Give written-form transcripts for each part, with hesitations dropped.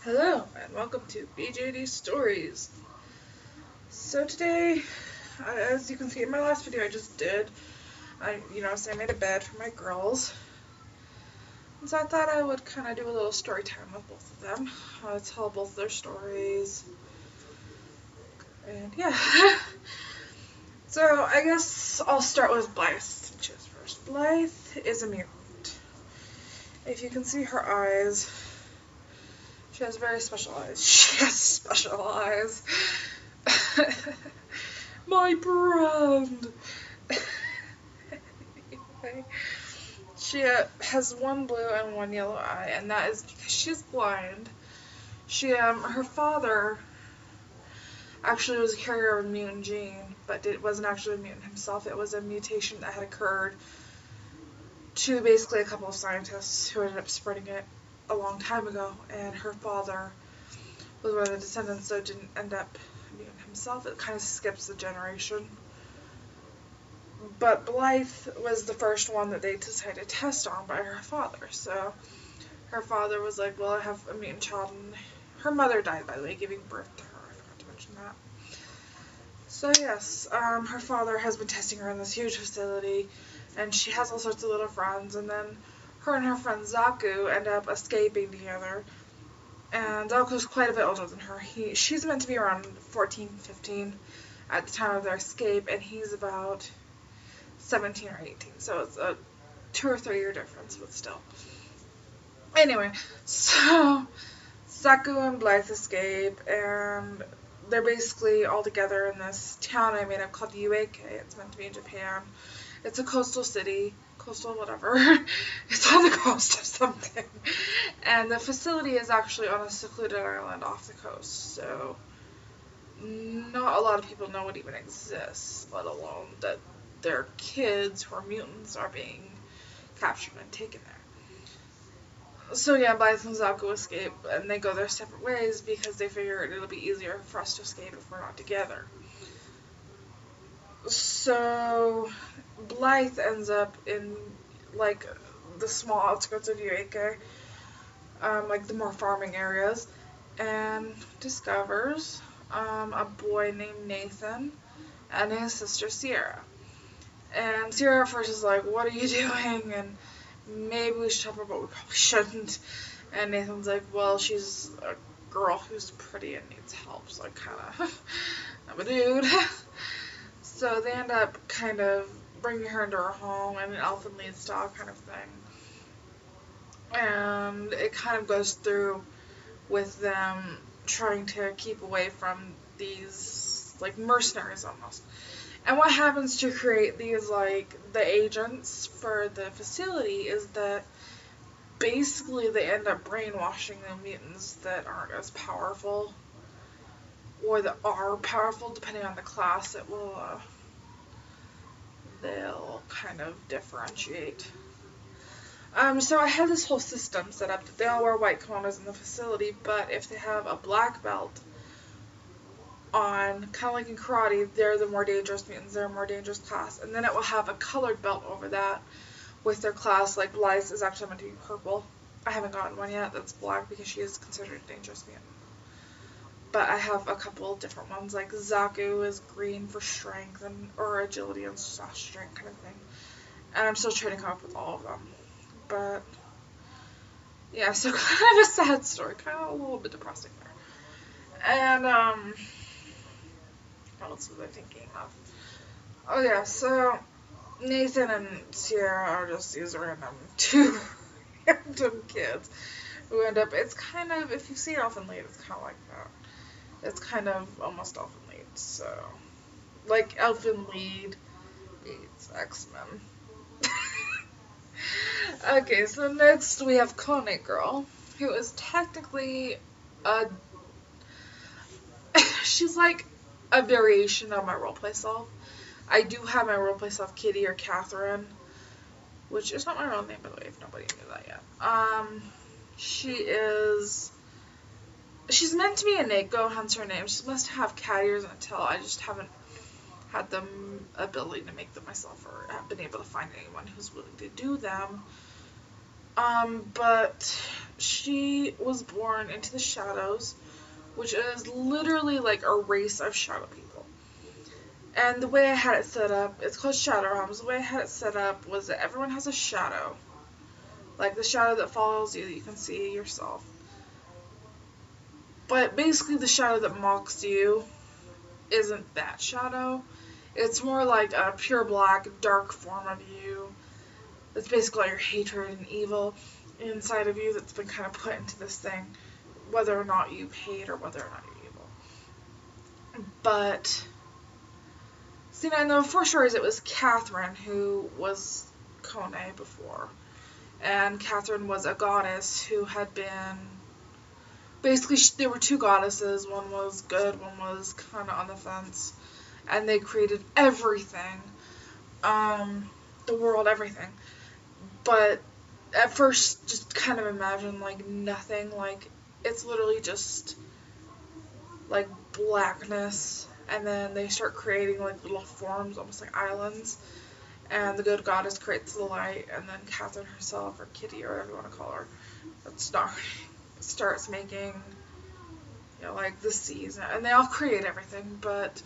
Hello, and welcome to BJD Stories. So today, as you can see in my last video I just did, so I made a bed for my girls. And so I thought I would kind of do a little story time with both of them. Tell both their stories. And yeah. So I guess I'll start with Blythe, which is first. Blythe is a mutant. If you can see her eyes, she has very special eyes. She has special eyes. My brand. Anyway, she has one blue and one yellow eye, and that is because she's blind. Her father actually was a carrier of a mutant gene, but it wasn't actually a mutant himself. It was a mutation that had occurred to basically a couple of scientists who ended up spreading it a long time ago, and her father was one of the descendants, so didn't end up mutant himself. It kind of skips the generation. But Blythe was the first one that they decided to test on by her father. So her father was like, well, I have a mutant child, and her mother died, by the way, giving birth to her. I forgot to mention that. So yes, her father has been testing her in this huge facility, and she has all sorts of little friends, and then her and her friend Zaku end up escaping together. And Zaku's quite a bit older than her. She's meant to be around 14, 15 at the time of their escape, and he's about 17 or 18, so it's a 2 or 3 year difference, but still. Anyway, so Zaku and Blythe escape, and they're basically all together in this town I made up called Uake. It's meant to be in Japan. It's a coastal city, coastal whatever. It's on the coast of something. And the facility is actually on a secluded island off the coast, so not a lot of people know it even exists, let alone that their kids who are mutants are being captured and taken there. So yeah, Blythe and Zaku escape, and they go their separate ways because they figure it'll be easier for us to escape if we're not together. So Blythe ends up in like the small outskirts of Uake, like the more farming areas, and discovers a boy named Nathan and his sister Sierra. And Sierra at first is like, what are you doing? And maybe we should help her, but we probably shouldn't. And Nathan's like, well, she's a girl who's pretty and needs help, so I kind of, I'm a dude. So they end up kind of bringing her into her home in an elf and lead style kind of thing. And it kind of goes through with them trying to keep away from these, like, mercenaries almost. And what happens to create these, like, the agents for the facility is that basically they end up brainwashing the mutants that aren't as powerful, or that are powerful, depending on the class. It will, they'll kind of differentiate. So I have this whole system set up that they all wear white kimonos in the facility, but if they have a black belt on, kind of like in karate, they're the more dangerous mutants, they're a more dangerous class, and then it will have a colored belt over that with their class. Like Blythe is actually meant to be purple. I haven't gotten one yet that's black because she is considered a dangerous mutant. But I have a couple different ones, like Zaku is green for strength or agility and strength kind of thing. And I'm still trying to come up with all of them. But yeah, so kind of a sad story, kind of a little bit depressing there. And what else was I thinking of? Oh yeah, so Nathan and Sierra are just these two random kids who end up, it's kind of, if you see Elf and Lead, it's kind of like that. It's kind of almost Elf and Lead, so, like Elf and Lead meets X-Men. Okay, so next we have Kone Girl, who is technically she's like a variation of my roleplay self. I do have my roleplay self Kitty or Catherine, which is not my real name, by the way, if nobody knew that yet. She's meant to be a Neko, hence her name. She must have cat ears and a tail. I just haven't had the ability to make them myself, or have been able to find anyone who's willing to do them. But she was born into the shadows, which is literally like a race of shadow people. And the way I had it set up, it's called Shadow Realms. The way I had it set up was that everyone has a shadow. Like the shadow that follows you that you can see yourself. But basically the shadow that mocks you isn't that shadow. It's more like a pure black, dark form of you. It's basically all your hatred and evil inside of you that's been kind of put into this thing, whether or not you hate or whether or not you're evil. But, see, now in the before stories, it was Catherine who was Kone before. And Catherine was a goddess who had been, basically, there were two goddesses. One was good, one was kind of on the fence. And they created everything. The world, everything. But at first, just kind of imagine, like, nothing. Like, it's literally just, like, blackness. And then they start creating, like, little forms, almost like islands. And the good goddess creates the light. And then Catherine herself, or Kitty, or whatever you want to call her, starts making, you know, like, the seas. And they all create everything. But,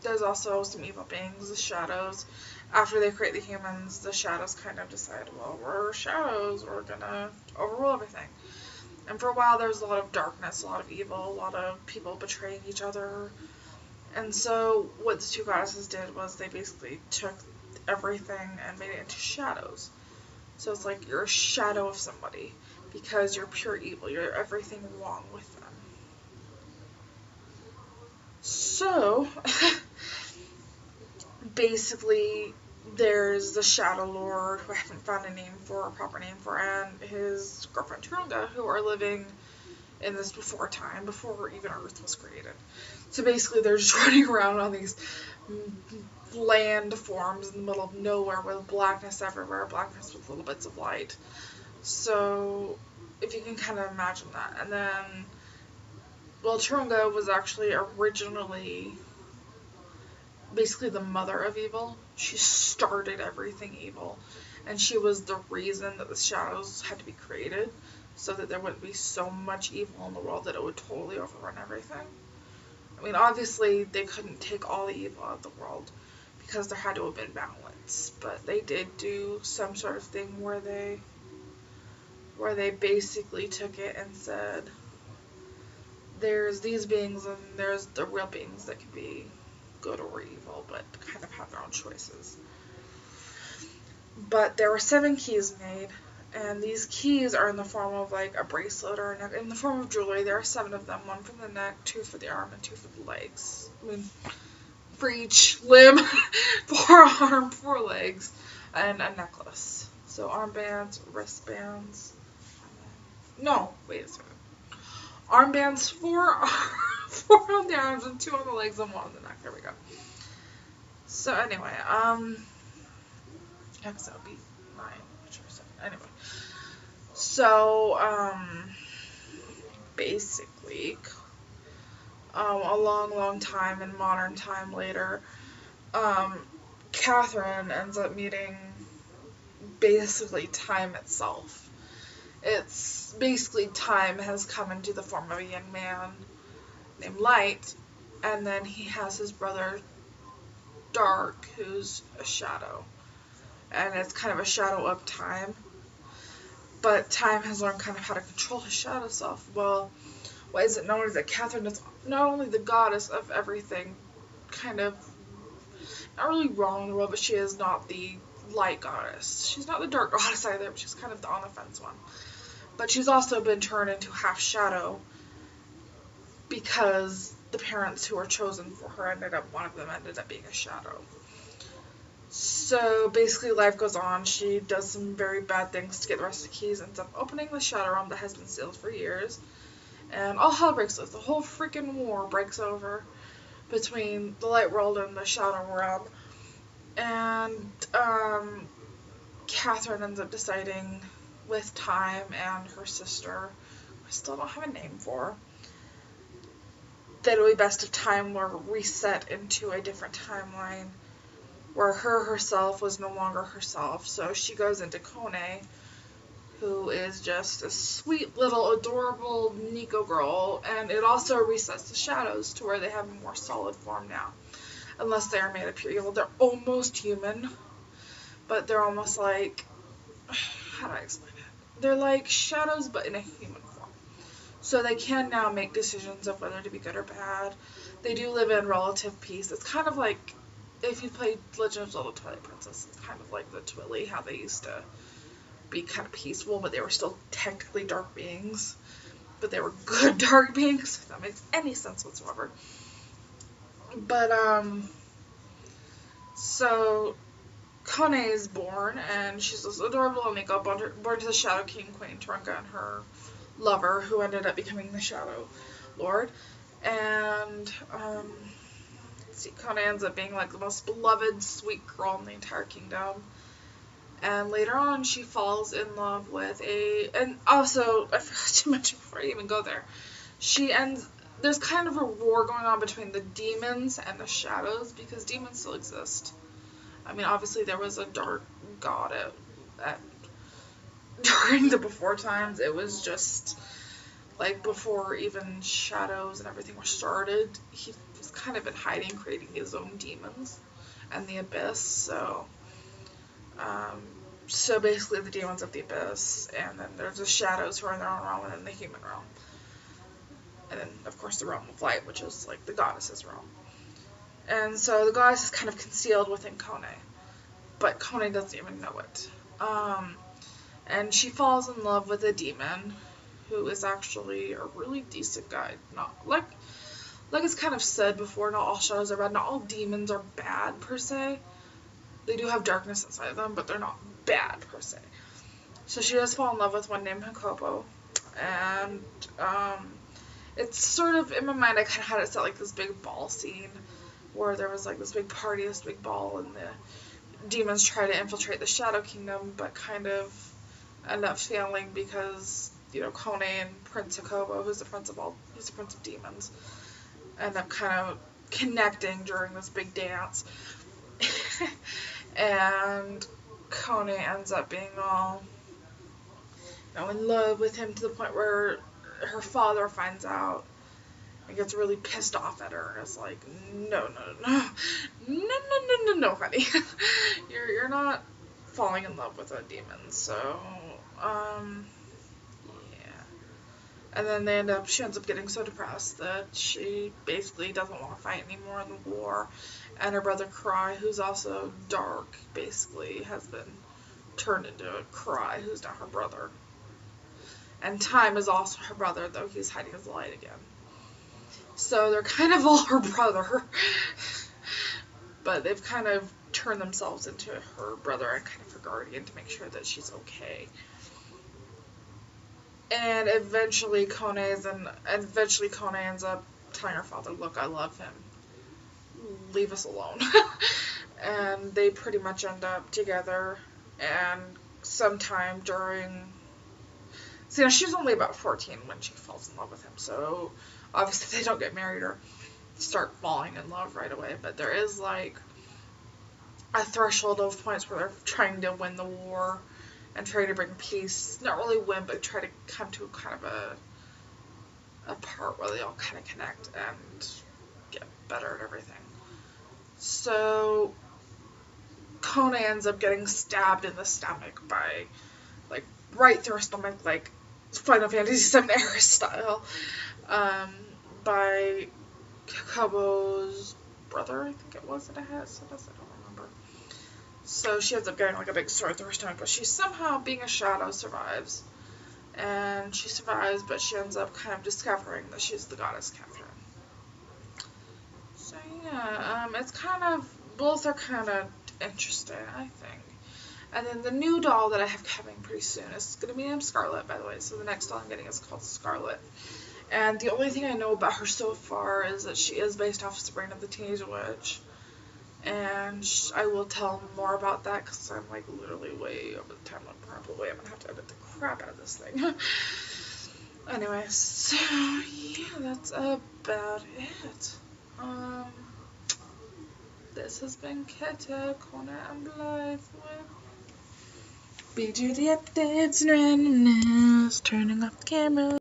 there's also some evil beings, the shadows. After they create the humans, the shadows kind of decide, well, we're shadows, we're gonna overrule everything. And for a while, there was a lot of darkness, a lot of evil, a lot of people betraying each other. And so what the two goddesses did was they basically took everything and made it into shadows. So it's like you're a shadow of somebody because you're pure evil, you're everything wrong with them. So, basically, there's the Shadow Lord, who I haven't found a proper name for, and his girlfriend Turunga, who are living in this before time, before even Earth was created. So basically, they're just running around on these land forms in the middle of nowhere with blackness everywhere, blackness with little bits of light. So, if you can kind of imagine that. And then, well, Turunga was actually originally basically the mother of evil. She started everything evil. And she was the reason that the shadows had to be created, so that there wouldn't be so much evil in the world that it would totally overrun everything. I mean, obviously, they couldn't take all the evil out of the world, because there had to have been balance. But they did do some sort of thing where they basically took it and said, there's these beings and there's the real beings that can be good or evil, but kind of have their own choices. But there were 7 keys made, and these keys are in the form of like a bracelet or in the form of jewelry. There are 7 of them, 1 for the neck, 2 for the arm, and 2 for the legs. I mean, for each limb, 4 arm, 4 legs, and a necklace. So armbands, wristbands. No, wait a second. Armbands, 4 on the arms and 2 on the legs and 1 on the neck. There we go. So anyway, X that would be 9, which are 7. Anyway, so basically, a long time in modern time later, Catherine ends up meeting basically time itself. It's basically time has come into the form of a young man named Light, and then he has his brother Dark, who's a shadow. And it's kind of a shadow of time. But time has learned kind of how to control his shadow self. Well, what is it known is that Catherine is not only the goddess of everything, kind of, not really wrong in the world, but she is not the light goddess. She's not the dark goddess either, but she's kind of the on the fence one. But she's also been turned into half shadow because the parents who were chosen for her one of them ended up being a shadow. So basically life goes on. She does some very bad things to get the rest of the keys, ends up opening the Shadow Realm that has been sealed for years. And all hell breaks loose. The whole freaking war breaks over between the Light World and the Shadow Realm. And Catherine ends up deciding with Time and her sister, I still don't have a name for, that it would be best if Time were reset into a different timeline where herself was no longer herself. So she goes into Kone, who is just a sweet little adorable Nico girl, and it also resets the shadows to where they have a more solid form now. Unless they are made of pure evil. They're almost human, but they're almost like, how do I explain it? They're like shadows but in a human form. So they can now make decisions of whether to be good or bad. They do live in relative peace. It's kind of like if you played Legend of Zelda Twilight Princess, it's kind of like the Twilly, how they used to be kind of peaceful, but they were still technically dark beings. But they were good dark beings, if that makes any sense whatsoever. But, so Kone is born, and she's this adorable Onika, born to the Shadow King, Queen Trunka, and her lover, who ended up becoming the Shadow Lord. And, Kone ends up being like the most beloved, sweet girl in the entire kingdom. And later on, she falls in love with and also, I forgot to mention before I even go there, there's kind of a war going on between the demons and the shadows, because demons still exist. I mean, obviously there was a dark god during the before times. It was just, like, before even shadows and everything were started, he was kind of in hiding, creating his own demons and the abyss, so basically the demons of the abyss, and then there's the shadows who are in their own realm, and then the human realm. And then, of course, the realm of light, which is like the goddess's realm. And so the goddess is kind of concealed within Kone, but Kone doesn't even know it. And she falls in love with a demon who is actually a really decent guy. Not like it's kind of said before, not all shadows are bad. Not all demons are bad per se. They do have darkness inside of them, but they're not bad per se. So she does fall in love with one named Hakobo, and it's sort of, in my mind, I kind of had it set like this big ball scene where there was like this big party, this big ball, and the demons try to infiltrate the Shadow Kingdom, but kind of end up failing because, Kone and Prince Hakobo, he's the prince of demons, end up kind of connecting during this big dance. And Kone ends up being all, in love with him to the point where her father finds out and gets really pissed off at her and is like, no, honey. You're not falling in love with a demon, so, yeah. And then she ends up getting so depressed that she basically doesn't want to fight anymore in the war. And her brother Cry, who's also dark, basically has been turned into a Cry, who's now her brother. And Time is also her brother, though he's hiding his light again. So they're kind of all her brother. But they've kind of turned themselves into her brother and kind of her guardian to make sure that she's okay. And eventually Kone ends up telling her father, look, I love him. Leave us alone. And they pretty much end up together, and sometime during... she's only about 14 when she falls in love with him, so obviously they don't get married or start falling in love right away, but there is like a threshold of points where they're trying to win the war and try to bring peace. Not really win, but try to come to kind of a part where they all kind of connect and get better at everything. So Kone ends up getting stabbed in the stomach by, like, right through her stomach, like Final Fantasy VII era style, by Kabo's brother, I think it was that it has. I don't remember. So she ends up getting like a big sword through her stomach, but she somehow, being a shadow, survives. And she survives, but she ends up kind of discovering that she's the goddess Catherine. So yeah, it's kind of, both are kind of interesting, I think. And then the new doll that I have coming pretty soon is going to be named Scarlet, by the way. So the next doll I'm getting is called Scarlet. And the only thing I know about her so far is that she is based off of Sabrina the Teenage Witch. And I will tell more about that because I'm like literally way over the time limit. Probably I'm going to have to edit the crap out of this thing. Anyway, so yeah, that's about it. this has been Ketta, Connor, and Blythe with BJD Updates and Randomness. Turning off the camera.